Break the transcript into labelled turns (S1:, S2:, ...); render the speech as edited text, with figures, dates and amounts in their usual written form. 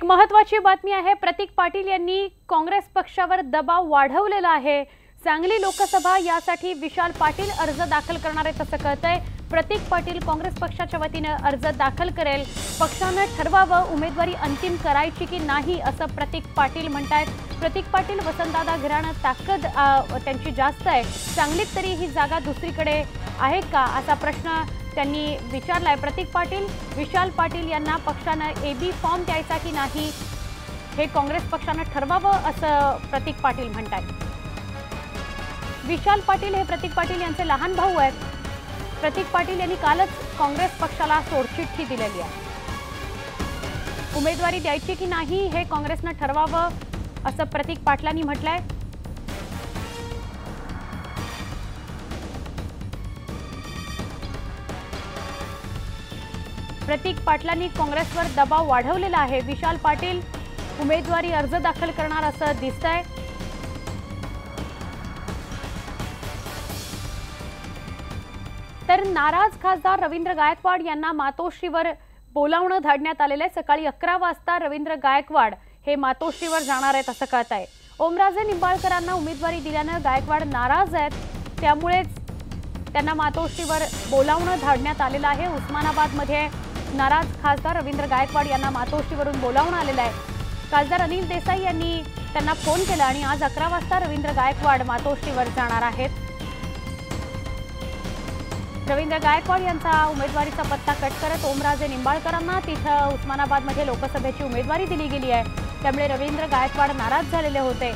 S1: महत्त्वाची बातमी आहे। प्रतीक पाटील यांनी काँग्रेस पक्षावर दबाव वाढवलेला आहे। सांगली लोकसभा यासाठी विशाल पाटील अर्ज दाखल करणार आहेत असं कळतंय। प्रतीक पाटील काँग्रेस पक्षाच्या वतीने अर्ज दाखल करेल। पक्षाने ठरवावं उमेदवारी अंतिम करायची की नाही असं प्रतीक पाटील म्हणतात। प्रतीक पाटील वसंतदादा घराणं ताकद त्यांची जास्त आहे। सांगलीत तरी ही जागा दुसरीकडे आहे का असा प्रश्न त्यांनी विचारलाय। प्रतीक पाटील विशाल पाटील यांना पक्षाने एबी फॉर्म द्यायचा की नाही हे काँग्रेस पक्षाने ठरवावं असं प्रतीक पाटील म्हणतात। विशाल पाटील हे प्रतीक पाटील यांचे लहान भाऊ आहेत। प्रतीक पाटील यांनी कालच काँग्रेस पक्षाला सोडचिठ्ठी दिलेली आहे। उमेदवारी द्यायची की नाही हे काँग्रेसने ठरवावं असं प्रतीक पाटलांनी म्हटलंय। प्रतीक पाटलांनी काँग्रेसवर दबाव वाढवलेला आहे। विशाल पाटील उमेदवारी अर्ज दाखल करणार असं दिसतंय। तर नाराज खासदार रवींद्र गायकवाड यांना मातोश्रीवर बोलावणं धाडण्यात आलेलं आहे। सकाळी 11 वाजता रवींद्र गायकवाड हे मातोश्रीवर जाणार आहेत असं कळतंय। ओमराजे निंबाळकरांना उमेदवारी दिल्यानं गायकवाड नाराज आहेत, त्यामुळेच त्यांना मातोश्रीवर बोलावणं धाडण्यात आलेलं आहे। उस्मानाबादमध्ये नाराज खासदार रवींद्र गायकवाड यांना मातोश्रीवरून बोलावणं आलेलं आहे। खासदार अनिल देसाई यांनी त्यांना फोन केला आणि आज 11 वाजता रवींद्र गायकवाड मातोश्रीवर जाणार आहेत। रवींद्र गायकवाड यांचा उमेदवारीचा पत्ता कट करत ओमराजे निंबाळकरांना तिथं उस्मानाबादमध्ये लोकसभेची उमेदवारी दिली गेली आहे। त्यामुळे रवींद्र गायकवाड नाराज झालेले होते।